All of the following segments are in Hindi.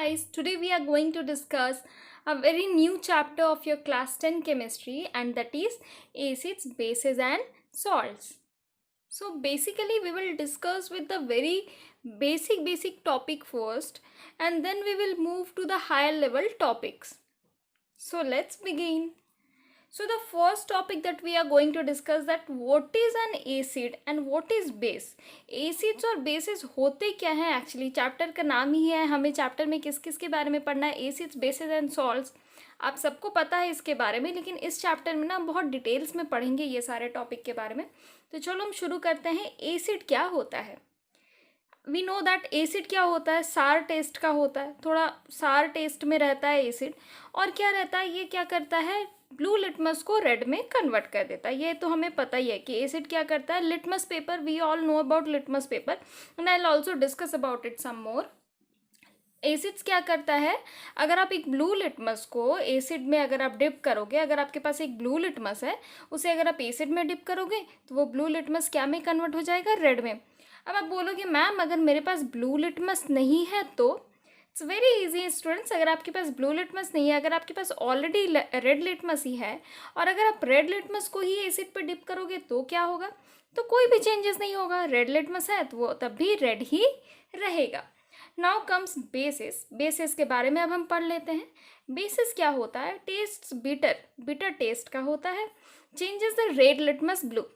guys, today we are going to discuss a very new chapter of your class 10 chemistry, and that is acids, bases and salts. So basically we will discuss with the very basic topic first, and then we will move to the higher level topics. So let's begin. So the first topic that we are going to discuss, that what is an acid and what is base. Acids और बेसिस होते क्या हैं एक्चुअली, चैप्टर का नाम ही है, हमें चैप्टर में किस किस के बारे में पढ़ना है, एसिड्स बेसिस एंड सॉल्ट्स। आप सबको पता है इसके बारे में, लेकिन इस चैप्टर में ना बहुत डिटेल्स में पढ़ेंगे ये सारे टॉपिक के बारे में। तो चलो हम शुरू करते हैं। एसिड क्या होता है? वी नो दैट एसिड क्या होता है, सार टेस्ट का होता है, थोड़ा सार टेस्ट में रहता है एसिड। और क्या रहता है, ये क्या करता है, ब्लू लिटमस को रेड में कन्वर्ट कर देता है। ये तो हमें पता ही है कि एसिड क्या करता है। Litmus paper, we all know about litmus paper and I will also discuss about it some more. Acids क्या करता है, अगर आप एक ब्लू लिटमस को एसिड में अगर आप डिप करोगे, अगर आपके पास एक ब्लू लिटमस है, उसे अगर आप एसिड में डिप करोगे तो वो ब्लू लिटमस क्या में कन्वर्ट हो जाएगा, रेड में। अब आप बोलोगे मैम अगर मेरे पास ब्लू लिटमस नहीं है तो, इट्स वेरी इजी स्टूडेंट्स। अगर आपके पास ब्लू लिटमस नहीं है, अगर आपके पास ऑलरेडी रेड लिटमस ही है, और अगर आप रेड लिटमस को ही एसिड पर डिप करोगे तो क्या होगा, तो कोई भी चेंजेस नहीं होगा। रेड लिटमस है तो वो तब भी रेड ही रहेगा। Now comes basis. बेसिस के बारे में अब हम पढ़ लेते हैं। बेसिस क्या होता है, टेस्ट बिटर टेस्ट का होता है, changes the red litmus blue.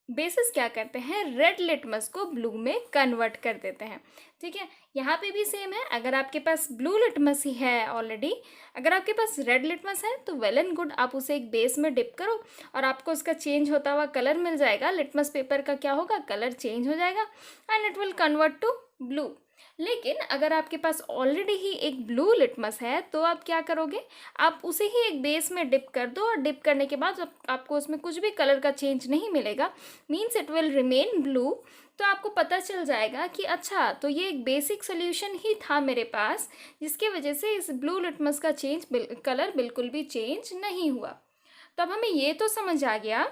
Basis क्या करते हैं, रेड लिटमस को ब्लू में कन्वर्ट कर देते हैं। ठीक है, यहाँ पे भी सेम है। अगर आपके पास ब्लू लिटमस ही है ऑलरेडी, अगर आपके पास रेड लिटमस है तो वेल एंड गुड, आप उसे एक बेस में डिप करो और आपको उसका चेंज होता हुआ कलर मिल जाएगा। लिटमस पेपर का क्या होगा, कलर चेंज हो जाएगा and it will convert to blue. लेकिन अगर आपके पास ऑलरेडी ही एक ब्लू लिटमस है तो आप क्या करोगे, आप उसे ही एक बेस में डिप कर दो, और डिप करने के बाद आपको उसमें कुछ भी कलर का चेंज नहीं मिलेगा, means it will remain blue. तो आपको पता चल जाएगा कि अच्छा, तो ये एक बेसिक सोल्यूशन ही था मेरे पास, जिसकी वजह से इस ब्लू लिटमस का कलर बिल्कुल भी चेंज नहीं हुआ। तब हमें ये तो समझ आ गया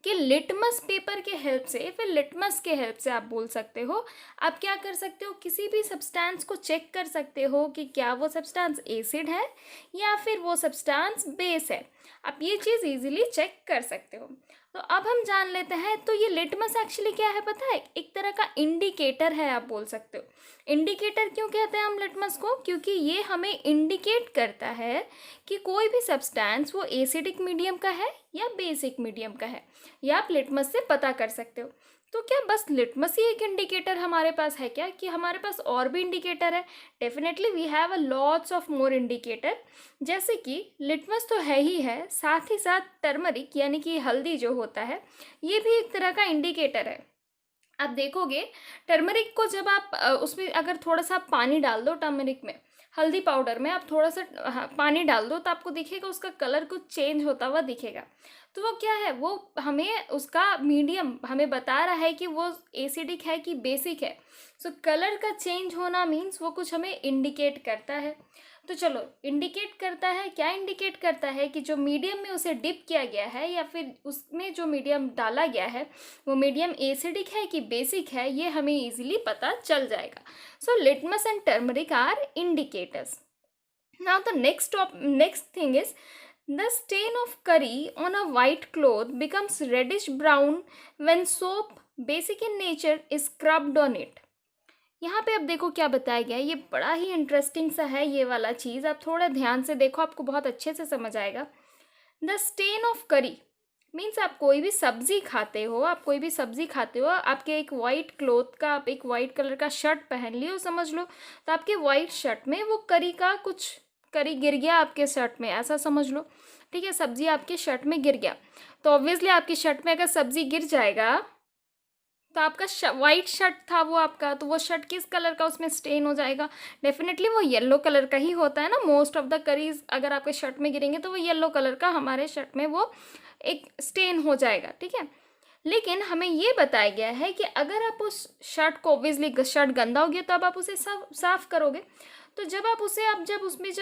कि लिटमस पेपर के हेल्प से, फिर लिटमस के हेल्प से आप बोल सकते हो, आप क्या कर सकते हो, किसी भी सब्सटेंस को चेक कर सकते हो कि क्या वो सब्सटेंस एसिड है या फिर वो सब्सटेंस बेस है। आप ये चीज़ इजीली चेक कर सकते हो। तो अब हम जान लेते हैं, तो ये लिटमस एक्चुअली क्या है पता है, एक तरह का इंडिकेटर है, आप बोल सकते हो। इंडिकेटर क्यों कहते हैं हम लिटमस को, क्योंकि ये हमें इंडिकेट करता है कि कोई भी सब्सटेंस वो एसिडिक मीडियम का है या बेसिक मीडियम का है, या आप लिटमस से पता कर सकते हो। तो क्या बस लिटमस ही एक इंडिकेटर हमारे पास है क्या, कि हमारे पास और भी इंडिकेटर है? Definitely we have a lots of more indicator. जैसे कि लिटमस तो है ही है, साथ ही साथ टर्मरिक यानी कि हल्दी जो होता है, ये भी एक तरह का इंडिकेटर है। आप देखोगे टर्मरिक को जब आप उसमें अगर थोड़ा सा पानी डाल दो, टर्मरिक में, हल्दी पाउडर में आप थोड़ा सा पानी डाल दो, तो आपको दिखेगा उसका कलर कुछ चेंज होता हुआ दिखेगा। तो वो क्या है, वो हमें उसका मीडियम हमें बता रहा है कि वो एसिडिक है कि बेसिक है। सो कलर का चेंज होना मीन्स वो कुछ हमें इंडिकेट करता है। तो चलो, इंडिकेट करता है, क्या इंडिकेट करता है कि जो मीडियम में उसे डिप किया गया है या फिर उसमें जो मीडियम डाला गया है वो मीडियम एसिडिक है कि बेसिक है, ये हमें इजीली पता चल जाएगा। So litmus and turmeric are indicators. Now the next thing is, the stain of curry on a white cloth becomes reddish brown when soap, basic in nature, is scrubbed on it. यहाँ पे अब देखो क्या बताया गया है, ये बड़ा ही इंटरेस्टिंग सा है ये वाला चीज़। आप थोड़ा ध्यान से देखो, आपको बहुत अच्छे से समझ आएगा। द स्टेन ऑफ करी मीन्स आप कोई भी सब्जी खाते हो, आपके एक वाइट क्लोथ का, आप एक वाइट कलर का शर्ट पहन लियो समझ लो, तो आपके वाइट शर्ट में वो करी गिर गया आपके शर्ट में, ऐसा समझ लो। ठीक है, सब्जी आपके शर्ट में गिर गया, तो ऑब्वियसली आपकी शर्ट में अगर सब्जी गिर जाएगा तो आपका वाइट शर्ट था वो आपका, तो वो शर्ट किस कलर का उसमें स्टेन हो जाएगा, डेफिनेटली वो येलो कलर का ही होता है ना। मोस्ट ऑफ द करीज अगर आपके शर्ट में गिरेंगे तो वो येलो कलर का हमारे शर्ट में वो एक स्टेन हो जाएगा। ठीक है, लेकिन हमें ये बताया गया है कि अगर आप उस शर्ट को, ऑब्वियसली शर्ट गंदा हो गया तो अब आप उसे साफ करोगे, तो जब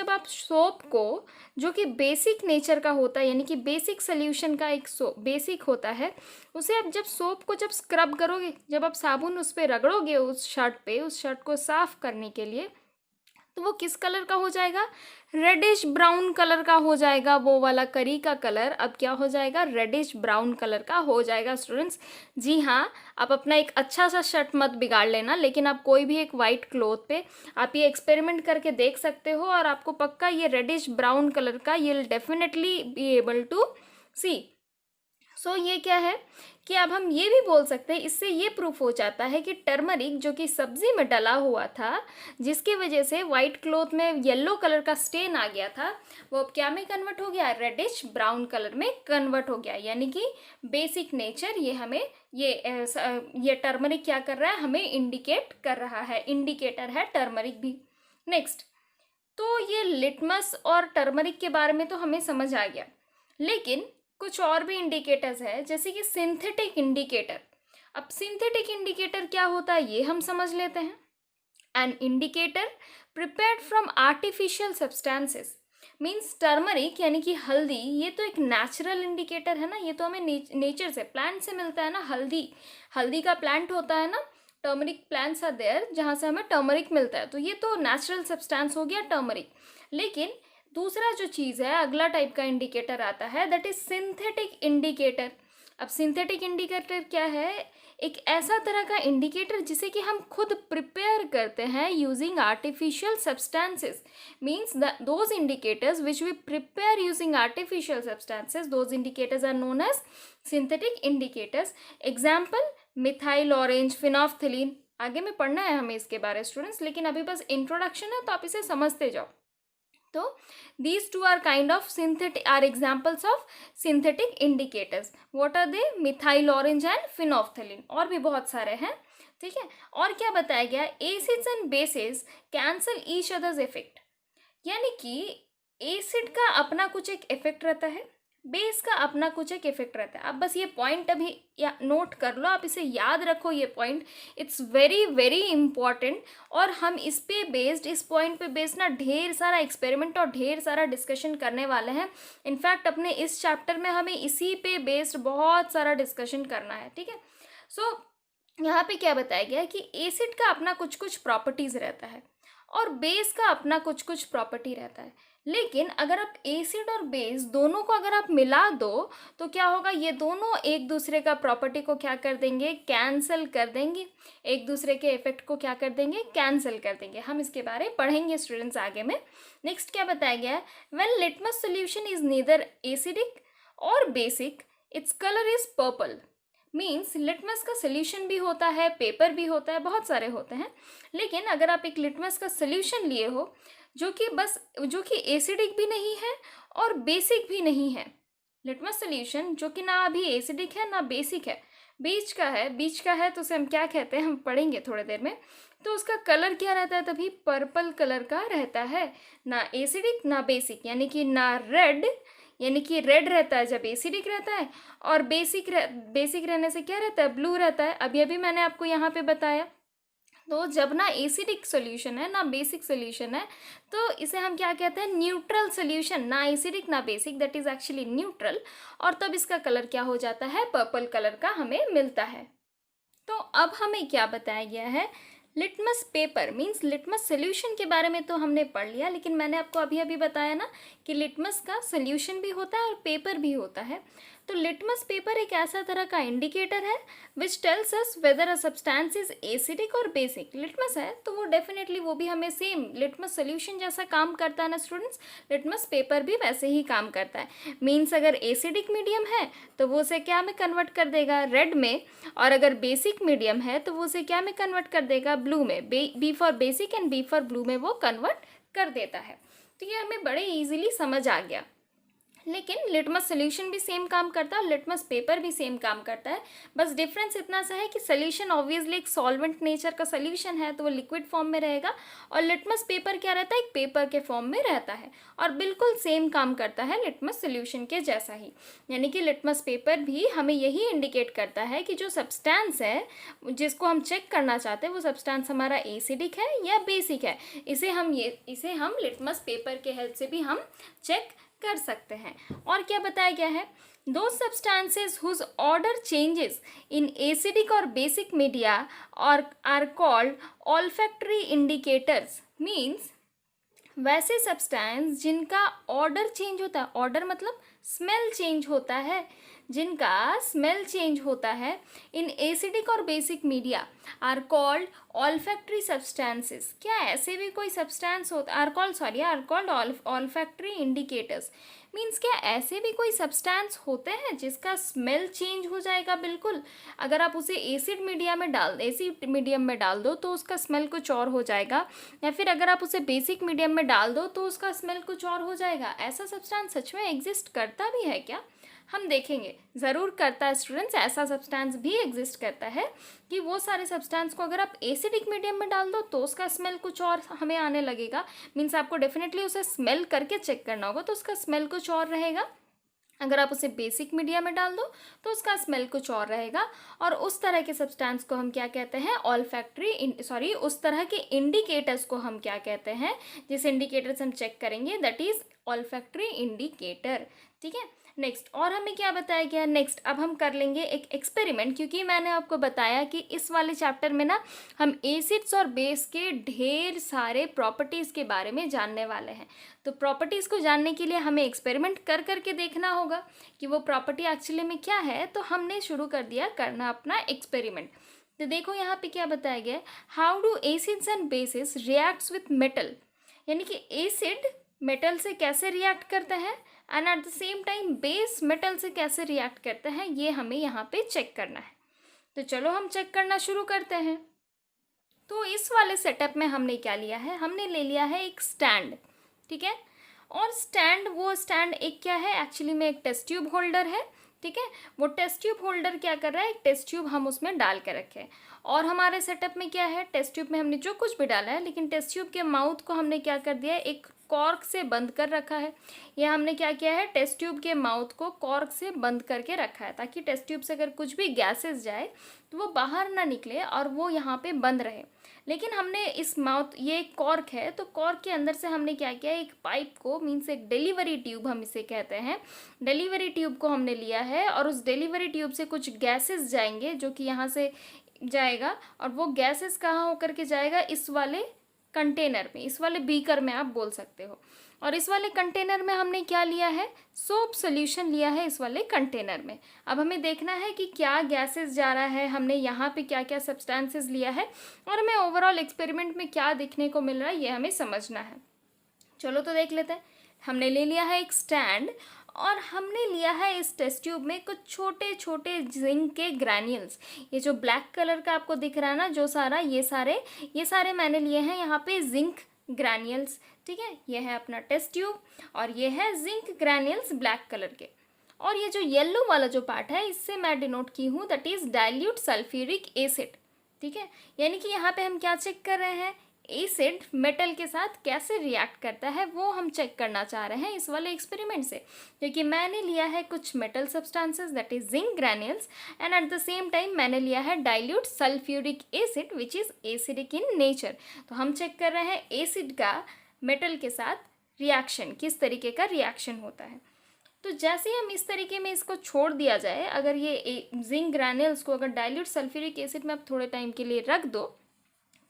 आप सोप को, जो कि बेसिक नेचर का होता है यानी कि बेसिक सोल्यूशन का एक बेसिक होता है, उसे आप जब सोप को स्क्रब करोगे, जब आप साबुन उस पर रगड़ोगे उस शर्ट को साफ करने के लिए, तो वो किस कलर का हो जाएगा, रेडिश ब्राउन कलर का हो जाएगा। वो वाला करी का कलर अब क्या हो जाएगा, रेडिश ब्राउन कलर का हो जाएगा स्टूडेंट्स। जी हाँ, आप अपना एक अच्छा सा शर्ट मत बिगाड़ लेना, लेकिन आप कोई भी एक वाइट क्लॉथ पे आप ये एक्सपेरिमेंट करके देख सकते हो और आपको पक्का ये रेडिश ब्राउन कलर का you will definitely be able to see. So ये क्या है कि अब हम ये भी बोल सकते हैं, इससे ये प्रूफ हो जाता है कि टर्मरिक जो कि सब्जी में डला हुआ था, जिसकी वजह से वाइट क्लॉथ में येलो कलर का स्टेन आ गया था, वो अब क्या में कन्वर्ट हो गया, रेडिश ब्राउन कलर में कन्वर्ट हो गया। यानी कि बेसिक नेचर ये हमें ये टर्मरिक क्या कर रहा है, हमें इंडिकेट कर रहा है, इंडिकेटर है टर्मरिक भी। नेक्स्ट, तो ये लिटमस और टर्मरिक के बारे में तो हमें समझ आ गया, लेकिन कुछ और भी इंडिकेटर्स है, जैसे कि सिंथेटिक इंडिकेटर। अब सिंथेटिक इंडिकेटर क्या होता है ये हम समझ लेते हैं। An indicator prepared from artificial substances means turmeric यानी कि हल्दी, ये तो एक नेचुरल इंडिकेटर है ना, ये तो हमें नेचर से, प्लांट से मिलता है ना। हल्दी का प्लांट होता है ना, टर्मरिक प्लांट्स आर देयर जहाँ से हमें टर्मरिक मिलता है, तो ये तो नेचुरल सब्सटेंस हो गया टर्मरिक। लेकिन दूसरा जो चीज़ है, अगला टाइप का इंडिकेटर आता है, दैट इज सिंथेटिक इंडिकेटर। अब सिंथेटिक इंडिकेटर क्या है, एक ऐसा तरह का इंडिकेटर जिसे कि हम खुद प्रिपेयर करते हैं using artificial substances. Means those indicators which we prepare using artificial substances, those indicators are known as synthetic indicators. Example, methyl orange, phenolphthalein. आगे में पढ़ना है हमें इसके बारे स्टूडेंट्स, लेकिन अभी बस इंट्रोडक्शन है तो आप इसे समझते जाओ। तो these two are kind of synthetic are examples of synthetic indicators. What are they? Methyl orange and phenolphthalein, और भी बहुत सारे हैं। ठीक है, और क्या बताया गया, acids and bases cancel each others effect. यानी कि एसिड का अपना कुछ एक इफेक्ट रहता है, बेस का अपना कुछ एक इफेक्ट रहता है। आप बस ये पॉइंट अभी नोट कर लो, आप इसे याद रखो, ये point it's very very important. और हम इस पॉइंट पे बेस्ड ना ढेर सारा एक्सपेरिमेंट और ढेर सारा डिस्कशन करने वाले हैं। इनफैक्ट अपने इस चैप्टर में हमें इसी पे बेस्ड बहुत सारा डिस्कशन करना है। ठीक है, सो यहाँ पे क्या बताया गया है कि एसिड का अपना कुछ कुछ प्रॉपर्टीज़ रहता है और बेस का अपना कुछ कुछ प्रॉपर्टी रहता है। लेकिन अगर आप एसिड और बेस दोनों को अगर आप मिला दो तो क्या होगा, ये दोनों एक दूसरे का प्रॉपर्टी को क्या कर देंगे, कैंसिल कर देंगे, एक दूसरे के इफेक्ट को क्या कर देंगे, कैंसिल कर देंगे। हम इसके बारे में पढ़ेंगे स्टूडेंट्स आगे में। नेक्स्ट क्या बताया गया है, when litmus solution is neither acidic और basic its colour is purple. Means litmus का सोल्यूशन भी होता है, पेपर भी होता है, बहुत सारे होते हैं। लेकिन अगर आप एक लिटमस का सोल्यूशन लिए हो जो कि एसिडिक भी नहीं है और बेसिक भी नहीं है, लिटमस सोल्यूशन जो कि ना अभी एसिडिक है ना बेसिक है, बीच का है तो उसे हम क्या कहते हैं, हम पढ़ेंगे थोड़ी देर में। तो उसका कलर क्या रहता है, तभी पर्पल कलर का रहता है, ना एसिडिक ना बेसिक, यानी कि ना रेड, यानी कि रेड रहता है जब एसिडिक रहता है, और बेसिक रहने से क्या रहता है, ब्लू रहता है। अभी मैंने आपको यहाँ पे बताया। तो जब ना एसिडिक सॉल्यूशन है ना बेसिक सॉल्यूशन है, तो इसे हम क्या कहते हैं, न्यूट्रल सॉल्यूशन, ना एसिडिक ना basic, that is actually neutral. और तब इसका कलर क्या हो जाता है, पर्पल कलर का हमें मिलता है। तो अब हमें क्या बताया गया है, litmus paper means litmus solution के बारे में तो हमने पढ़ लिया, लेकिन मैंने आपको अभी बताया ना कि लिटमस का सोल्यूशन भी होता है और पेपर भी होता है। तो लिटमस पेपर एक ऐसा तरह का इंडिकेटर है which tells us whether a substance is acidic और बेसिक। लिटमस है तो वो डेफिनेटली वो भी हमें सेम लिटमस सोल्यूशन जैसा काम करता है ना स्टूडेंट्स, लिटमस पेपर भी वैसे ही काम करता है। मीन्स अगर एसिडिक मीडियम है तो वो उसे क्या में कन्वर्ट कर देगा, रेड में, और अगर बेसिक मीडियम है तो वो उसे क्या में कन्वर्ट कर देगा, ब्लू में। B for basic and B for blue में वो कन्वर्ट कर देता है। तो ये हमें बड़े ईजिली समझ आ गया। लेकिन लिटमस सोल्यूशन भी सेम काम करता है, लिटमस पेपर भी सेम काम करता है। बस डिफरेंस इतना सा है कि सोल्यूशन ऑब्वियसली एक सॉल्वेंट नेचर का सोल्यूशन है तो वो लिक्विड फॉर्म में रहेगा, और लिटमस पेपर क्या रहता है, एक पेपर के फॉर्म में रहता है, और बिल्कुल सेम काम करता है लिटमस सोल्यूशन के जैसा ही। यानी कि लिटमस पेपर भी हमें यही इंडिकेट करता है कि जो सब्सटेंस है जिसको हम चेक करना चाहते हैं वो सब्सटेंस हमारा एसिडिक है या बेसिक है। इसे हम लिटमस पेपर के हेल्प से भी हम चेक कर सकते हैं। और क्या बताया गया है, दो substances whose odour changes in acidic और बेसिक मीडिया और are called olfactory indicators. Means वैसे सब्सटेंस जिनका ऑर्डर चेंज होता है, ऑर्डर मतलब स्मेल चेंज होता है, जिनका स्मेल चेंज होता है इन एसिडिक और basic media are called olfactory substances. क्या ऐसे भी कोई सब्सटेंस होता are called olfactory indicators. Means क्या ऐसे भी कोई सब्सटेंस होते हैं जिसका स्मेल चेंज हो जाएगा बिल्कुल। अगर आप उसे एसिड मीडियम में डाल दो तो उसका स्मेल कुछ और हो जाएगा, या फिर अगर आप उसे बेसिक मीडियम में डाल दो तो उसका स्मेल कुछ और हो जाएगा। ऐसा सब्सटेंस सच में एग्जिस्ट करता भी है क्या? हम देखेंगे, ज़रूर करता है स्टूडेंट्स। ऐसा सब्सटेंस भी एग्जिस्ट करता है कि वो सारे सब्सटेंस को अगर आप एसिडिक मीडियम में डाल दो तो उसका स्मेल कुछ और हमें आने लगेगा। मीन्स आपको डेफिनेटली उसे स्मेल करके चेक करना होगा, तो उसका स्मेल कुछ और रहेगा। अगर आप उसे बेसिक मीडिया में डाल दो तो उसका स्मेल कुछ और रहेगा। और उस तरह के सब्सटेंस को हम क्या कहते हैं? उस तरह के इंडिकेटर्स को हम क्या कहते हैं? जिस इंडिकेटर से हम चेक करेंगे दैट इज ऑल्फैक्टरी इंडिकेटर। ठीक है, नेक्स्ट और हमें क्या बताया गया? नेक्स्ट अब हम कर लेंगे एक एक्सपेरिमेंट, क्योंकि मैंने आपको बताया कि इस वाले चैप्टर में ना हम एसिड्स और बेस के ढेर सारे प्रॉपर्टीज़ के बारे में जानने वाले हैं। तो प्रॉपर्टीज़ को जानने के लिए हमें एक्सपेरिमेंट कर करके देखना होगा कि वो प्रॉपर्टी एक्चुअली में क्या है। तो हमने शुरू कर दिया करना अपना एक्सपेरिमेंट। तो देखो यहाँ पे क्या बताया गया है, how do acids and bases reacts with metal. यानी कि एसिड मेटल से कैसे रिएक्ट करता है and at the same time base metal से कैसे रिएक्ट करता है, ये हमें यहाँ पे चेक करना है। तो चलो हम चेक करना शुरू करते हैं। तो इस वाले सेटअप में हमने क्या लिया है? हमने ले लिया है एक स्टैंड। ठीक है, और वो स्टैंड एक क्या है? एक्चुअली में एक टेस्ट ट्यूब होल्डर है। ठीक है, वो टेस्ट ट्यूब होल्डर क्या कर रहा है? एक टेस्ट ट्यूब हम उसमें डाल के रखे हैं। और हमारे सेटअप में क्या है? टेस्ट ट्यूब में हमने जो कुछ भी डाला है, लेकिन टेस्ट ट्यूब के माउथ को हमने क्या कर दिया है? एक कॉर्क से बंद कर रखा है। यह हमने क्या किया है? टेस्ट ट्यूब के माउथ को कॉर्क से बंद करके रखा है, ताकि टेस्ट ट्यूब से अगर कुछ भी गैसेस जाए तो वो बाहर ना निकले और वो यहाँ पे बंद रहे। लेकिन हमने इस माउथ, ये एक कॉर्क है, तो कॉर्क के अंदर से हमने क्या किया? एक पाइप को, मीन्स एक डिलीवरी ट्यूब हम इसे कहते हैं, डिलीवरी ट्यूब को हमने लिया है। और उस डिलीवरी ट्यूब से कुछ गैसेस जाएंगे जो कि यहाँ से जाएगा, और वो गैसेस कहाँ होकर के जाएगा? इस वाले कंटेनर में, इस वाले बीकर में आप बोल सकते हो। और इस वाले कंटेनर में हमने क्या लिया है? सोप सोल्यूशन लिया है इस वाले कंटेनर में। अब हमें देखना है कि क्या गैसेस जा रहा है, हमने यहाँ पे क्या क्या सब्सटेंसेस लिया है, और हमें ओवरऑल एक्सपेरिमेंट में क्या देखने को मिल रहा है ये हमें समझना है। चलो तो देख लेते हैं। हमने ले लिया है एक स्टैंड, और हमने लिया है इस टेस्ट ट्यूब में कुछ छोटे छोटे जिंक के ग्रैन्यूल्स। ये जो ब्लैक कलर का आपको दिख रहा है ना, जो सारा ये सारे मैंने लिए हैं यहाँ पे जिंक ग्रैन्यूल्स। ठीक है, ये है अपना टेस्ट ट्यूब, और ये है जिंक ग्रैन्यूल्स ब्लैक कलर के। और ये जो येलो वाला जो पार्ट है, इससे मैं डिनोट की हूँ that is dilute sulphuric acid. ठीक है, यानी कि यहाँ पे हम क्या चेक कर रहे हैं? एसिड मेटल के साथ कैसे रिएक्ट करता है वो हम चेक करना चाह रहे हैं इस वाले एक्सपेरिमेंट से। क्योंकि मैंने लिया है कुछ metal substances that is zinc granules, and at the same time मैंने लिया है dilute sulphuric acid which is acidic in nature. तो हम चेक कर रहे हैं एसिड का मेटल के साथ रिएक्शन, किस तरीके का रिएक्शन होता है। तो जैसे ही हम इस तरीके में इसको छोड़ दिया जाए, अगर ये जिंक ग्रैन्यूल्स को अगर डाइल्यूट सल्फ्यूरिक एसिड में आप थोड़े टाइम के लिए रख दो,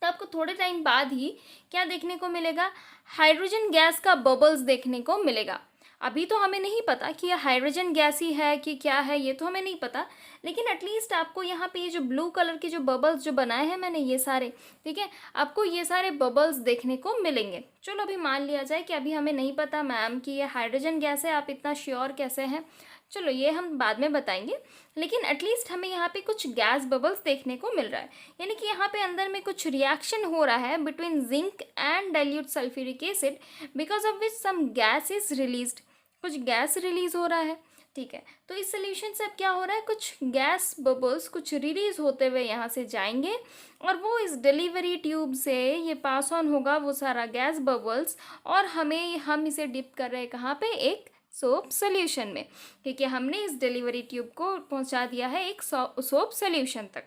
तो आपको थोड़े टाइम बाद ही क्या देखने को मिलेगा? हाइड्रोजन गैस का बबल्स देखने को मिलेगा। अभी तो हमें नहीं पता कि यह हाइड्रोजन गैस ही है कि क्या है, ये तो हमें नहीं पता। लेकिन एटलीस्ट आपको यहाँ पे ये जो ब्लू कलर के जो बबल्स जो बनाए हैं मैंने ये सारे, ठीक है, आपको ये सारे बबल्स देखने को मिलेंगे। चलो अभी मान लिया जाए कि अभी हमें नहीं पता मैम कि ये हाइड्रोजन गैस है, आप इतना श्योर कैसे हैं? चलो ये हम बाद में बताएंगे, लेकिन एटलीस्ट हमें यहाँ पे कुछ गैस बबल्स देखने को मिल रहा है। यानी कि यहाँ पे अंदर में कुछ रिएक्शन हो रहा है between zinc and dilute sulphuric acid, because of which some gas is released, कुछ गैस रिलीज हो रहा है। ठीक है, तो इस सोल्यूशन से अब क्या हो रहा है? कुछ गैस बबल्स कुछ रिलीज होते हुए यहाँ से जाएंगे, और वो इस डिलीवरी ट्यूब से ये पास ऑन होगा वो सारा गैस बबल्स, और हम इसे डिप कर रहे हैं कहाँ पे? एक सोप सोल्यूशन में, क्योंकि हमने इस डिलीवरी ट्यूब को पहुंचा दिया है एक सोप सोल्यूशन तक।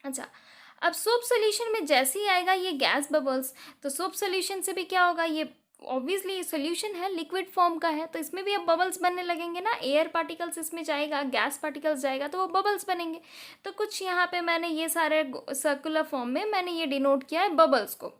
अच्छा, अब सोप सोल्यूशन में जैसे ही आएगा ये गैस बबल्स, तो सोप सोल्यूशन से भी क्या होगा? ये ऑब्वियसली सोल्यूशन है, लिक्विड फॉर्म का है, तो इसमें भी अब बबल्स बनने लगेंगे ना। एयर पार्टिकल्स इसमें जाएगा, गैस पार्टिकल्स जाएगा, तो वो बबल्स बनेंगे। तो कुछ यहाँ पे मैंने ये सारे सर्कुलर फॉर्म में मैंने ये डिनोट किया है बबल्स को।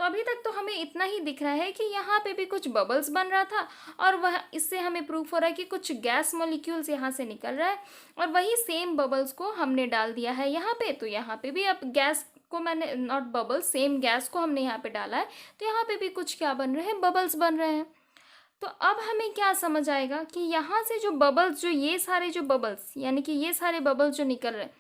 तो अभी तक तो हमें इतना ही दिख रहा है कि यहाँ पे भी कुछ बबल्स बन रहा था, और वह इससे हमें प्रूफ हो रहा है कि कुछ गैस मॉलिक्यूल्स यहाँ से निकल रहा है, और वही सेम बबल्स को हमने डाल दिया है यहाँ पे। तो यहाँ पे भी अब गैस को मैंने, नॉट बबल्स, सेम गैस को हमने यहाँ पे डाला है, तो यहाँ पे भी कुछ क्या बन रहे हैं, बबल्स बन रहे हैं। तो अब हमें क्या समझ आएगा कि यहाँ से जो बबल्स, जो ये सारे जो बबल्स, यानी कि ये सारे बबल्स जो निकल रहे हैं,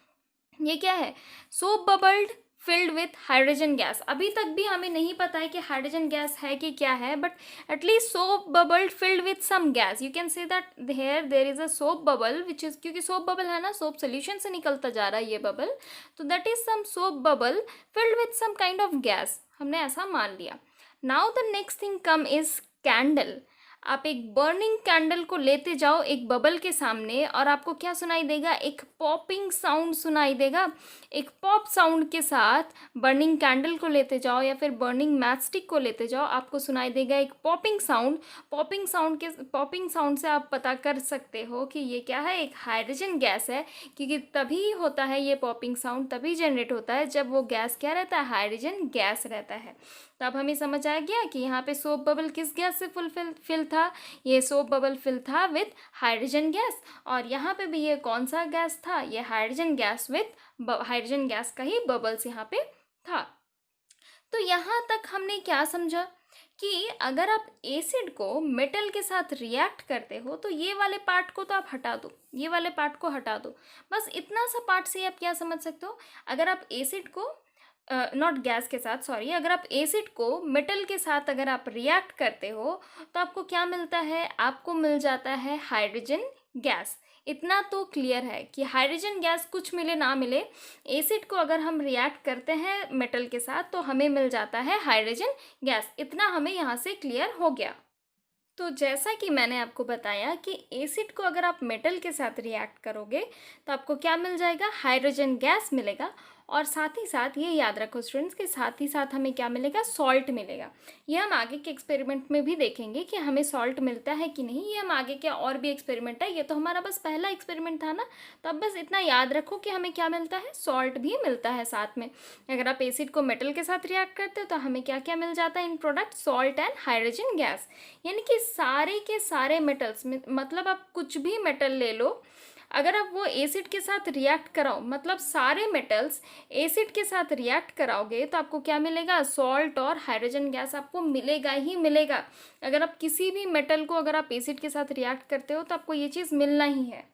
ये क्या है, soap bubbled filled with hydrogen gas. अभी तक भी हमें नहीं पता है कि हाइड्रोजन गैस है कि क्या है, but at least soap bubbled filled with some gas, you can say that here there is a soap bubble which is, क्योंकि सोप बबल है ना, सोप सोल्यूशन से निकलता जा रहा है ये बबल, तो that is some soap bubble filled with some kind of gas, हमने ऐसा मान लिया। Now the next thing come is candle. आप एक बर्निंग कैंडल को लेते जाओ एक बबल के सामने, और आपको क्या सुनाई देगा, एक पॉपिंग साउंड सुनाई देगा। एक पॉप साउंड के साथ बर्निंग कैंडल को लेते जाओ या फिर बर्निंग मैचस्टिक को लेते जाओ, आपको सुनाई देगा एक पॉपिंग साउंड। पॉपिंग साउंड से आप पता कर सकते हो कि ये क्या है, एक हाइड्रोजन गैस है, क्योंकि तभी होता है ये पॉपिंग साउंड, तभी जनरेट होता है जब वो गैस क्या रहता है, हाइड्रोजन गैस रहता है। तो अब हमें समझ आ गया कि यहाँ पे सोप बबल किस गैस से फिल था, ये सोप बबल फिल था विथ हाइड्रोजन गैस, और यहाँ पे भी ये कौन सा गैस था, ये hydrogen gas with hydrogen gas का ही बबल्स यहाँ पे था। तो यहाँ तक हमने क्या समझा कि अगर आप एसिड को मेटल के साथ रिएक्ट करते हो तो ये वाले पार्ट को तो आप हटा दो, ये वाले पार्ट को हटा दो, बस इतना सा पार्ट से आप क्या समझ सकते हो, अगर आप एसिड को नॉट गैस के साथ, सॉरी, अगर आप एसिड को मेटल के साथ अगर आप रिएक्ट करते हो तो आपको क्या मिलता है, आपको मिल जाता है हाइड्रोजन गैस। इतना तो क्लियर है कि हाइड्रोजन गैस कुछ मिले ना मिले, एसिड को अगर हम रिएक्ट करते हैं मेटल के साथ तो हमें मिल जाता है हाइड्रोजन गैस। इतना हमें यहाँ से क्लियर हो गया। तो जैसा कि मैंने आपको बताया कि एसिड को अगर आप मेटल के साथ रिएक्ट करोगे तो आपको क्या मिल जाएगा, हाइड्रोजन गैस मिलेगा, और साथ ही साथ ये याद रखो स्टूडेंट्स कि साथ ही साथ हमें क्या मिलेगा, सॉल्ट मिलेगा। ये हम आगे के एक्सपेरिमेंट में भी देखेंगे कि हमें सॉल्ट मिलता है कि नहीं, ये हम आगे के और भी एक्सपेरिमेंट है, ये तो हमारा बस पहला एक्सपेरिमेंट था ना, तो अब बस इतना याद रखो कि हमें क्या मिलता है, सॉल्ट भी मिलता है साथ में। अगर आप एसिड को मेटल के साथ रिएक्ट करते हो तो हमें क्या क्या मिल जाता है in product, salt and hydrogen gas. यानी कि सारे के सारे मेटल्स में, मतलब आप कुछ भी मेटल ले लो, अगर आप वो एसिड के साथ रिएक्ट कराओ, मतलब सारे मेटल्स एसिड के साथ रिएक्ट कराओगे तो आपको क्या मिलेगा, सॉल्ट और हाइड्रोजन गैस आपको मिलेगा ही मिलेगा। अगर आप किसी भी मेटल को अगर आप एसिड के साथ रिएक्ट करते हो तो आपको ये चीज़ मिलना ही है।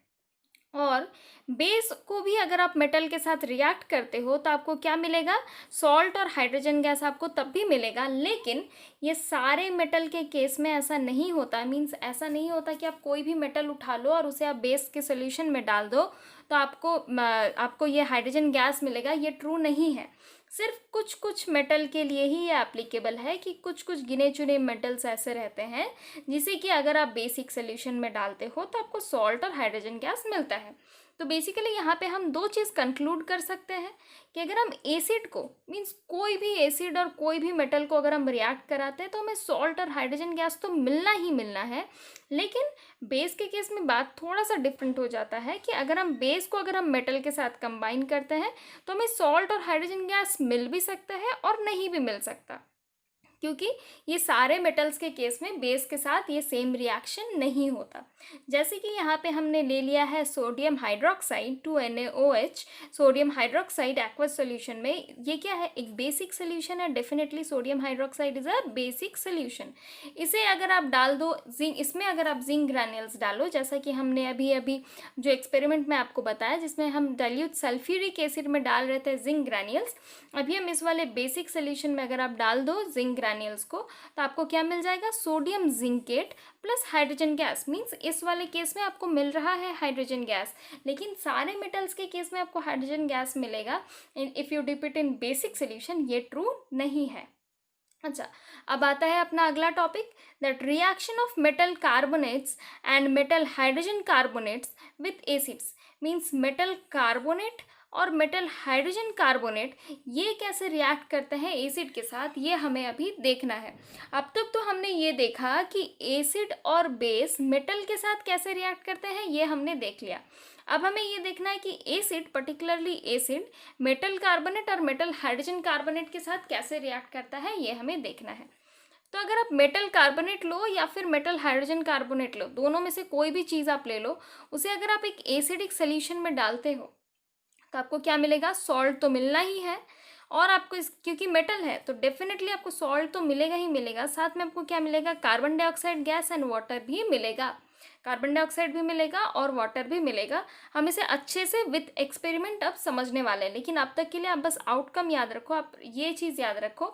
और बेस को भी अगर आप मेटल के साथ रिएक्ट करते हो तो आपको क्या मिलेगा, सॉल्ट और हाइड्रोजन गैस आपको तब भी मिलेगा। लेकिन ये सारे मेटल के केस में ऐसा नहीं होता, मीन्स ऐसा नहीं होता कि आप कोई भी मेटल उठा लो और उसे आप बेस के सोल्यूशन में डाल दो तो आपको ये हाइड्रोजन गैस मिलेगा, ये ट्रू नहीं है। सिर्फ कुछ कुछ मेटल के लिए ही ये एप्लीकेबल है कि कुछ कुछ गिने चुने मेटल्स ऐसे रहते हैं जिसे कि अगर आप बेसिक सोल्यूशन में डालते हो तो आपको सॉल्ट और हाइड्रोजन गैस मिलता है। तो बेसिकली यहाँ पे हम दो चीज़ कंक्लूड कर सकते हैं कि अगर हम एसिड को, मीन्स कोई भी एसिड और कोई भी मेटल को अगर हम रिएक्ट कराते हैं तो हमें सॉल्ट और हाइड्रोजन गैस तो मिलना ही मिलना है। लेकिन बेस के केस में बात थोड़ा सा डिफरेंट हो जाता है कि अगर हम बेस को अगर हम मेटल के साथ कंबाइन करते हैं तो हमें सॉल्ट और हाइड्रोजन गैस मिल भी सकता है और नहीं भी मिल सकता, क्योंकि ये सारे मेटल्स के केस में बेस के साथ ये सेम रिएक्शन नहीं होता। जैसे कि यहाँ पे हमने ले लिया है sodium hydroxide 2NaOH, sodium hydroxide aqueous solution में, ये क्या है, एक बेसिक सोल्यूशन है। Definitely sodium hydroxide is a basic solution. इसे अगर आप डाल दो जिंक, इसमें अगर आप जिंक ग्रैन्यूल्स डालो, जैसा कि हमने अभी जो एक्सपेरिमेंट में आपको बताया जिसमें हम डाइल्यूट सल्फ्यूरिक एसिड में डाल रहे थे जिंक ग्रैन्यूल्स, अभी हम इस वाले बेसिक सोल्यूशन में अगर आप डाल दो जिंक ग्रैन्यूल्स को तो आपको क्या मिल जाएगा, sodium zincate plus hydrogen gas. Means इस वाले केस में आपको मिल रहा है हाइड्रोजन गैस, लेकिन सारे मेटल्स के केस में आपको हाइड्रोजन गैस मिलेगा if you dip it in basic solution. ये ट्रू नहीं है। अच्छा, अब आता है अपना अगला topic, that reaction of metal carbonates and metal hydrogen carbonates with acids. Means metal carbonate और मेटल हाइड्रोजन कार्बोनेट ये कैसे रिएक्ट करते हैं एसिड के साथ, ये हमें अभी देखना है। अब तक तो हमने ये देखा कि एसिड और बेस मेटल के साथ कैसे रिएक्ट करते हैं, ये हमने देख लिया। अब हमें ये देखना है कि acid, particularly acid, metal carbonate और मेटल हाइड्रोजन कार्बोनेट के साथ कैसे रिएक्ट करता है, ये हमें देखना है। तो अगर आप मेटल कार्बोनेट लो या फिर मेटल हाइड्रोजन कार्बोनेट लो, दोनों में से कोई भी चीज़ आप ले लो, उसे अगर आप एक एसिडिक सोल्यूशन में डालते हो तो आपको क्या मिलेगा, सॉल्ट तो मिलना ही है। और आपको क्योंकि मेटल है तो डेफिनेटली आपको सॉल्ट तो मिलेगा ही मिलेगा, साथ में आपको क्या मिलेगा, carbon dioxide gas and water भी मिलेगा। कार्बन डाइऑक्साइड भी मिलेगा और वाटर भी मिलेगा। हम इसे अच्छे से विथ एक्सपेरिमेंट अब समझने वाले हैं, लेकिन अब तक के लिए आप बस आउटकम याद रखो। आप ये चीज़ याद रखो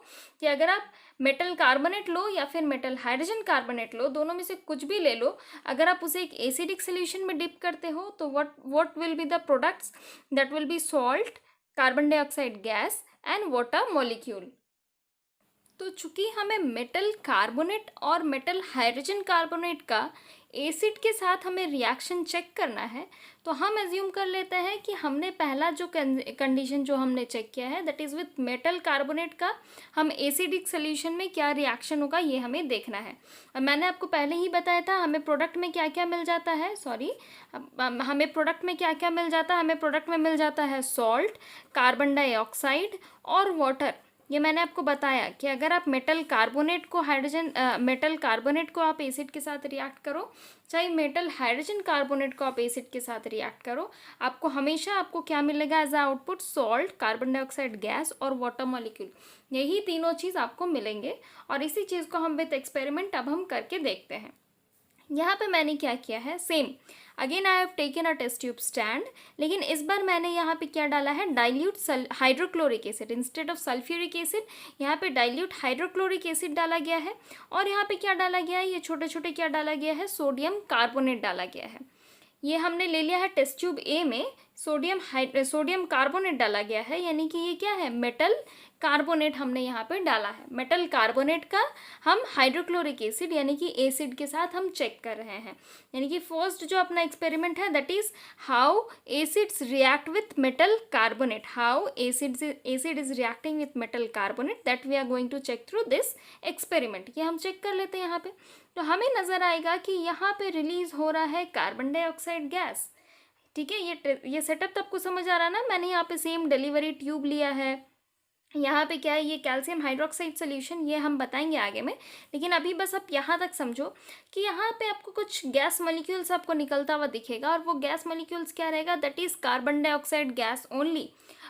कि अगर आप मेटल कार्बोनेट लो या फिर मेटल हाइड्रोजन कार्बोनेट लो, दोनों में से कुछ भी ले लो, अगर आप उसे एक एसिडिक सोल्यूशन में डिप करते हो तो what will be the products, that will be salt, carbon dioxide gas and water molecule. तो चूंकि हमें मेटल कार्बोनेट और मेटल हाइड्रोजन कार्बोनेट का एसिड के साथ हमें रिएक्शन चेक करना है, तो हम एज्यूम कर लेते हैं कि हमने पहला जो कंडीशन जो हमने चेक किया है, that is with metal carbonate का हम एसिडिक सोल्यूशन में क्या रिएक्शन होगा, ये हमें देखना है। और मैंने आपको पहले ही बताया था हमें प्रोडक्ट में क्या क्या मिल जाता है, हमें प्रोडक्ट में क्या क्या मिल जाता है, हमें प्रोडक्ट में मिल जाता है सॉल्ट, कार्बन डाइऑक्साइड और वाटर। ये मैंने आपको बताया कि अगर आप मेटल कार्बोनेट को आप एसिड के साथ रिएक्ट करो, चाहे मेटल हाइड्रोजन कार्बोनेट को आप एसिड के साथ रिएक्ट करो, आपको हमेशा क्या मिलेगा as a output, salt, carbon dioxide gas और वाटर मॉलिक्यूल। यही तीनों चीज़ आपको मिलेंगे और इसी चीज़ को हम विद एक्सपेरिमेंट अब हम करके देखते हैं। यहाँ पे मैंने क्या किया है, same again I have taken a test tube stand, लेकिन इस बार मैंने यहाँ पे क्या डाला है, dilute hydrochloric acid instead of sulphuric acid. यहाँ पे डाइल्यूट हाइड्रोक्लोरिक एसिड डाला गया है और यहाँ पे क्या डाला गया है, ये छोटे छोटे क्या डाला गया है, सोडियम कार्बोनेट डाला गया है। ये हमने ले लिया है टेस्ट ट्यूब ए में, सोडियम कार्बोनेट डाला गया है, यानी कि ये क्या है, मेटल कार्बोनेट हमने यहाँ पे डाला है। मेटल कार्बोनेट का हम हाइड्रोक्लोरिक एसिड यानी कि एसिड के साथ हम चेक कर रहे हैं। यानी कि फर्स्ट जो अपना एक्सपेरिमेंट है, that is how acids react with metal carbonate, how acid is reacting with metal carbonate, that we are going to check through this experiment. ये हम चेक कर लेते हैं यहाँ पे, तो हमें नज़र आएगा कि यहाँ पे रिलीज हो रहा है कार्बन डाइऑक्साइड गैस। ठीक है, ये सेटअप तो आपको समझ आ रहा है ना। मैंने यहाँ पे सेम डिलीवरी ट्यूब लिया है, यहाँ पे क्या है, ये कैल्शियम हाइड्रोक्साइड सोल्यूशन, ये हम बताएंगे आगे में, लेकिन अभी बस आप यहाँ तक समझो कि यहाँ पे आपको कुछ गैस मॉलिक्यूल्स आपको निकलता हुआ दिखेगा और वो गैस मॉलिक्यूल्स क्या रहेगा, that is carbon dioxide gas only.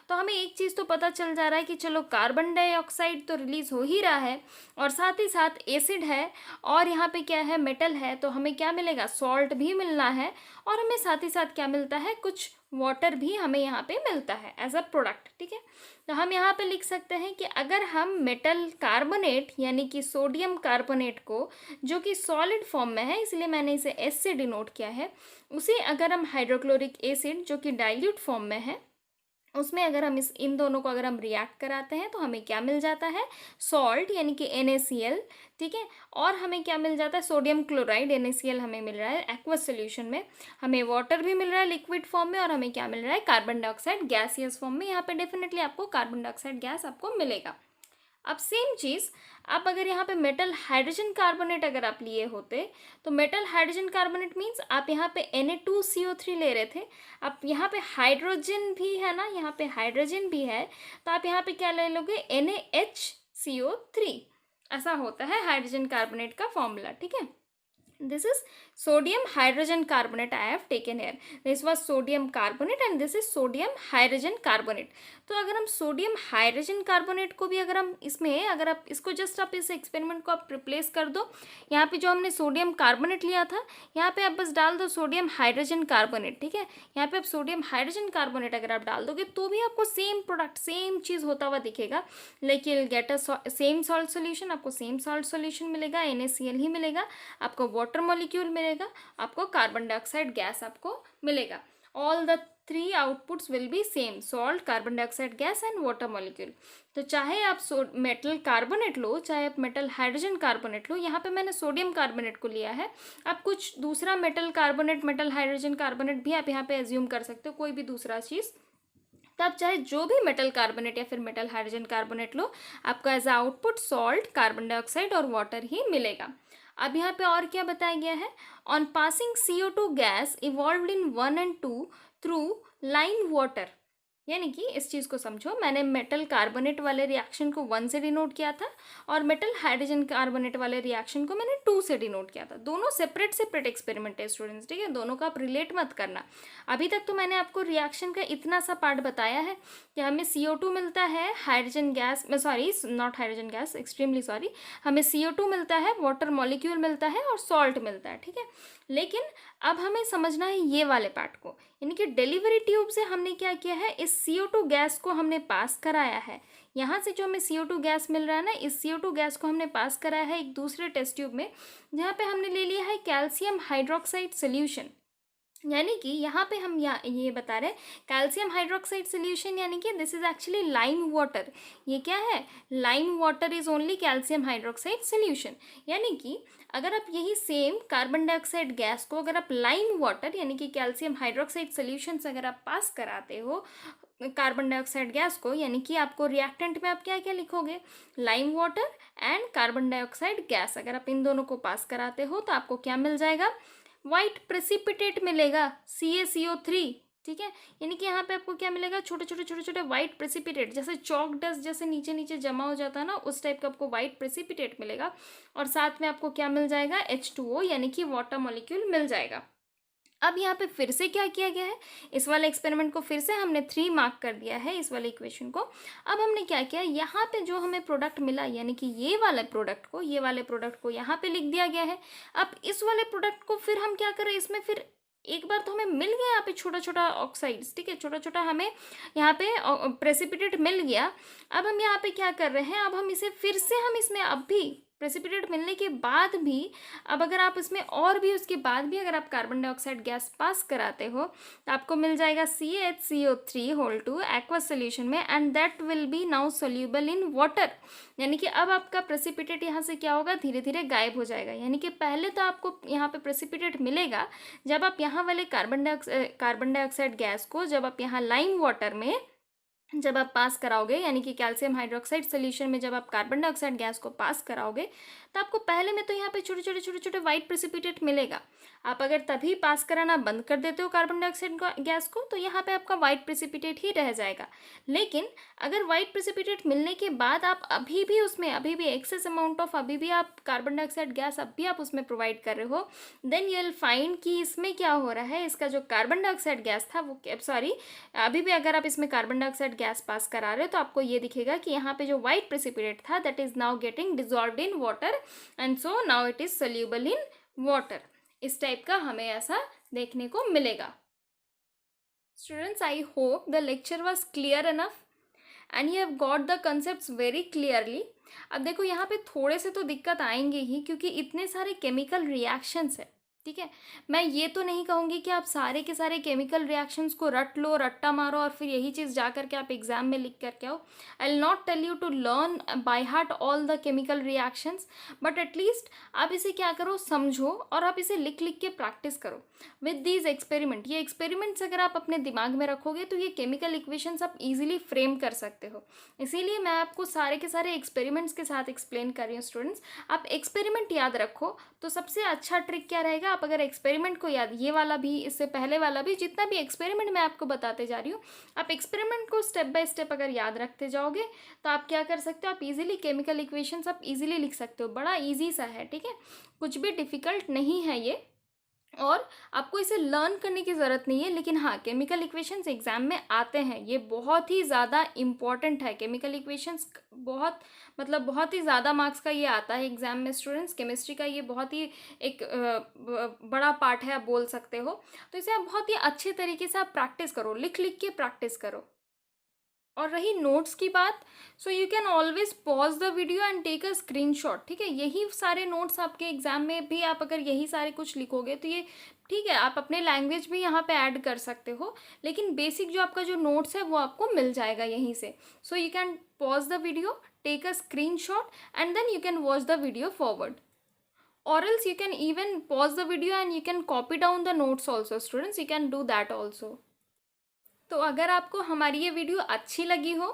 तो हमें एक चीज़ तो पता चल जा रहा है कि चलो कार्बन डाइऑक्साइड तो रिलीज हो ही रहा है और साथ ही साथ एसिड है और यहाँ पे क्या है, मेटल है, तो हमें क्या मिलेगा, सॉल्ट भी मिलना है और हमें साथ ही साथ क्या मिलता है, कुछ वाटर भी हमें यहाँ पे मिलता है एज अ प्रोडक्ट। ठीक है, तो हम यहाँ पे लिख सकते हैं कि अगर हम मेटल कार्बोनेट यानी कि सोडियम कार्बोनेट को, जो कि सॉलिड फॉर्म में है इसलिए मैंने इसे एस से डिनोट किया है, उसे अगर हम हाइड्रोक्लोरिक एसिड जो कि डाइल्यूट फॉर्म में है, उसमें अगर हम इन दोनों को अगर हम रिएक्ट कराते हैं तो हमें क्या मिल जाता है, सॉल्ट यानी कि NaCl। ठीक है, और हमें क्या मिल जाता है, सोडियम क्लोराइड NaCl हमें मिल रहा है एक्वस सोल्यूशन में, हमें वाटर भी मिल रहा है लिक्विड फॉर्म में और हमें क्या मिल रहा है, कार्बन डाइऑक्साइड गैसियस फॉर्म में। यहाँ पे डेफिनेटली आपको कार्बन डाइऑक्साइड गैस आपको मिलेगा। अब सेम चीज़ आप अगर यहाँ पे मेटल हाइड्रोजन कार्बोनेट अगर आप लिए होते, तो मेटल हाइड्रोजन कार्बोनेट मीन्स आप यहाँ पे Na2CO3 ले रहे थे, आप यहाँ पे हाइड्रोजन भी है ना, यहाँ पे हाइड्रोजन भी है, तो आप यहाँ पे क्या ले लोगे, NaHCO3। ऐसा होता है हाइड्रोजन कार्बोनेट का फॉर्मूला। ठीक है, this is sodium hydrogen carbonate I have taken here. This was sodium carbonate and this is sodium hydrogen carbonate. तो अगर हम सोडियम हाइड्रोजन कार्बोनेट को भी अगर हम इसमें, अगर आप इसको जस्ट आप इस एक्सपेरिमेंट को आप रिप्लेस कर दो, यहाँ पे जो हमने सोडियम कार्बोनेट लिया था यहाँ पे आप बस डाल दो सोडियम हाइड्रोजन कार्बोनेट। ठीक है, यहाँ पे आप सोडियम हाइड्रोजन कार्बोनेट अगर आप डाल दोगे तो भी आपको सेम प्रोडक्ट, सेम चीज़ होता हुआ दिखेगा, लेकिन get a same salt solution, आपको सेम सॉल्ट सोल्यूशन मिलेगा, NaCl ही मिलेगा, आपको वाटर मॉलिक्यूल मिलेगा, आपको कार्बन डाइऑक्साइड गैस आपको मिलेगा। All the three outputs will be same, salt, carbon dioxide gas and water molecule. तो चाहे आप मेटल कार्बोनेट लो, चाहे आप मेटल हाइड्रोजन कार्बोनेट लो, यहाँ पे मैंने सोडियम कार्बोनेट को लिया है, आप कुछ दूसरा metal carbonate, metal hydrogen carbonate भी आप यहाँ पे एज्यूम कर सकते हो, कोई भी दूसरा चीज़। तो आप चाहे जो भी मेटल कार्बोनेट या फिर मेटल हाइड्रोजन कार्बोनेट लो, आपको as a output salt, carbon dioxide और वाटर ही मिलेगा। अब यहाँ पे और क्या बताया गया है, on passing CO2 gas evolved in 1 and 2 through lime water, यानी कि इस चीज़ को समझो, मैंने मेटल कार्बोनेट वाले रिएक्शन को 1 से डिनोट किया था और मेटल हाइड्रोजन कार्बोनेट वाले रिएक्शन को मैंने 2 से डिनोट किया था। दोनों सेपरेट सेपरेट एक्सपेरिमेंट है स्टूडेंट्स, ठीक है, दोनों का आप रिलेट मत करना। अभी तक तो मैंने आपको रिएक्शन का इतना सा पार्ट बताया है कि हमें CO2 मिलता है, हाइड्रोजन गैस में, sorry not hydrogen gas, extremely sorry, हमें CO2 मिलता है, वाटर मॉलिक्यूल मिलता है और सॉल्ट मिलता है, ठीक है। लेकिन अब हमें समझना है ये वाले पार्ट को, यानी कि डिलीवरी ट्यूब से हमने क्या किया है, इस CO2 गैस को हमने पास कराया है। यहाँ से जो हमें CO2 गैस मिल रहा है ना, इस CO2 गैस को हमने पास कराया है एक दूसरे टेस्ट ट्यूब में, जहाँ पे हमने ले लिया है कैल्शियम हाइड्रोक्साइड सोल्यूशन। यानी कि यहाँ पे हम ये बता रहे हैं कैल्शियम हाइड्रोक्साइड सोल्यूशन, यानी कि this is actually lime water. ये क्या है, lime water is only calcium hydroxide solution. यानी कि अगर आप यही सेम कार्बन डाइऑक्साइड गैस को अगर आप लाइम वाटर यानी कि कैल्शियम हाइड्रोक्साइड सोल्यूशन से अगर आप पास कराते हो कार्बन डाइऑक्साइड गैस को, यानी कि आपको रिएक्टेंट में आप क्या क्या लिखोगे, lime water and carbon dioxide gas, अगर आप इन दोनों को पास कराते हो तो आपको क्या मिल जाएगा, वाइट प्रेसिपिटेट मिलेगा, CaCO3, ठीक है। यानी कि यहाँ पे आपको क्या मिलेगा, छोटे छोटे छोटे छोटे वाइट प्रेसिपिटेट, जैसे चॉक डस्ट जैसे नीचे नीचे जमा हो जाता है ना, उस टाइप का आपको वाइट प्रेसिपिटेट मिलेगा। और साथ में आपको क्या मिल जाएगा, H2O यानी कि वाटर मॉलिक्यूल मिल जाएगा। अब यहाँ पे फिर से क्या किया गया है, इस वाले एक्सपेरिमेंट को फिर से हमने 3 मार्क कर दिया है इस वाले इक्वेशन को। अब हमने क्या किया, यहाँ पे जो हमें प्रोडक्ट मिला, यानी कि ये वाले प्रोडक्ट को यहाँ पे लिख दिया गया है। अब इस वाले प्रोडक्ट को फिर हम क्या करें, इसमें फिर एक बार तो हमें मिल गया यहाँ पे छोटा छोटा ऑक्साइड्स, ठीक है, छोटा छोटा हमें यहाँ पे प्रेसिपिटेट मिल गया। अब हम यहाँ पे क्या कर रहे हैं, अब हम इसे फिर से हम इसमें अब भी प्रेसिपिटेट मिलने के बाद भी, अब अगर आप इसमें और भी उसके बाद भी अगर आप कार्बन डाइऑक्साइड गैस पास कराते हो तो आपको मिल जाएगा CaHCO3 एक्वस सोल्यूशन में, and that will be now soluble in water. यानी कि अब आपका प्रेसिपिटेट यहाँ से क्या होगा, धीरे धीरे गायब हो जाएगा। यानी कि पहले तो आपको यहाँ पे प्रेसिपिटेट मिलेगा जब आप यहाँ वाले कार्बन डाइऑक्साइड गैस को जब आप यहाँ लाइम वाटर में जब आप पास कराओगे, यानी कि कैल्शियम हाइड्रोक्साइड सोल्यूशन में जब आप कार्बन डाइऑक्साइड गैस को पास कराओगे तो आपको पहले में तो यहाँ पे छोटे छोटे छोटे छोटे वाइट प्रेसिपिटेट मिलेगा। आप अगर तभी पास कराना बंद कर देते हो कार्बन डाइऑक्साइड गैस को तो यहाँ पे आपका वाइट प्रेसिपिटेट ही रह जाएगा। लेकिन अगर वाइट प्रेसिपिटेट मिलने के बाद आप अभी भी एक्सेस अमाउंट ऑफ अभी भी आप कार्बन डाइऑक्साइड गैस आप उसमें प्रोवाइड कर रहे हो, देन यू विल फाइंड कि इसमें क्या हो रहा है, इसका जो कार्बन डाइऑक्साइड गैस था वो अभी भी अगर आप इसमें कार्बन डाइऑक्साइड गैस पास करा रहे हो तो आपको ये दिखेगा कि यहाँ पे जो वाइट प्रेसिपिटेट था that is now getting dissolved in water and so now it is soluble in water. इस टाइप का हमें ऐसा देखने को मिलेगा। Students, I hope the lecture was clear enough and you have got the concepts very clearly. अब देखो यहाँ पे थोड़े से तो दिक्कत आएंगे ही क्योंकि इतने सारे केमिकल रिएक्शंस है, ठीक है। मैं ये तो नहीं कहूँगी कि आप सारे के सारे केमिकल रिएक्शंस को रट लो, रट्टा मारो और फिर यही चीज़ जा करके आप एग्जाम में लिख करके आओ। I will not tell you to learn by heart all the chemical reactions, but at least आप इसे क्या करो, समझो और आप इसे लिख लिख के प्रैक्टिस करो विद दीज एक्सपेरिमेंट। ये एक्सपेरिमेंट्स अगर आप अपने दिमाग में रखोगे तो ये केमिकल इक्वेशंस आप इजीली फ्रेम कर सकते हो। इसीलिए मैं आपको सारे के सारे एक्सपेरिमेंट्स के साथ एक्सप्लेन कर रही हूँ। स्टूडेंट्स, आप एक्सपेरिमेंट याद रखो तो सबसे अच्छा ट्रिक क्या रहेगा, आप अगर एक्सपेरिमेंट को याद, ये वाला भी इससे पहले वाला भी, जितना भी एक्सपेरिमेंट मैं आपको बताते जा रही हूँ, आप एक्सपेरिमेंट को स्टेप बाय स्टेप अगर याद रखते जाओगे तो आप क्या कर सकते हो, आप इजीली केमिकल इक्वेशंस आप इजीली लिख सकते हो। बड़ा इजी सा है, ठीक है, कुछ भी डिफिकल्ट नहीं है ये और आपको इसे लर्न करने की ज़रूरत नहीं है। लेकिन हाँ, केमिकल इक्वेशंस एग्जाम में आते हैं, ये बहुत ही ज़्यादा इम्पॉर्टेंट है। केमिकल इक्वेशंस बहुत ही ज़्यादा मार्क्स का ये आता है एग्जाम में स्टूडेंट्स। केमिस्ट्री का ये बहुत ही एक बड़ा पार्ट है, आप बोल सकते हो। तो इसे आप बहुत ही अच्छे तरीके से आप प्रैक्टिस करो, लिख लिख के प्रैक्टिस करो। और रही नोट्स की बात, so you can always pause the video and take a screenshot, ठीक है। यही सारे नोट्स आपके एग्जाम में भी आप अगर यही सारे कुछ लिखोगे तो ये ठीक है, आप अपने लैंग्वेज भी यहाँ पे ऐड कर सकते हो, लेकिन बेसिक जो आपका जो नोट्स है वो आपको मिल जाएगा यहीं से। So you can pause the video, take a screenshot and then you can watch the video forward, or else you can even pause the video and you can copy down the notes also. Students, you can do that also. तो अगर आपको हमारी ये वीडियो अच्छी लगी हो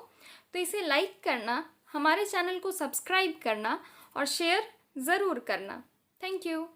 तो इसे लाइक करना, हमारे चैनल को सब्सक्राइब करना और शेयर ज़रूर करना। Thank you.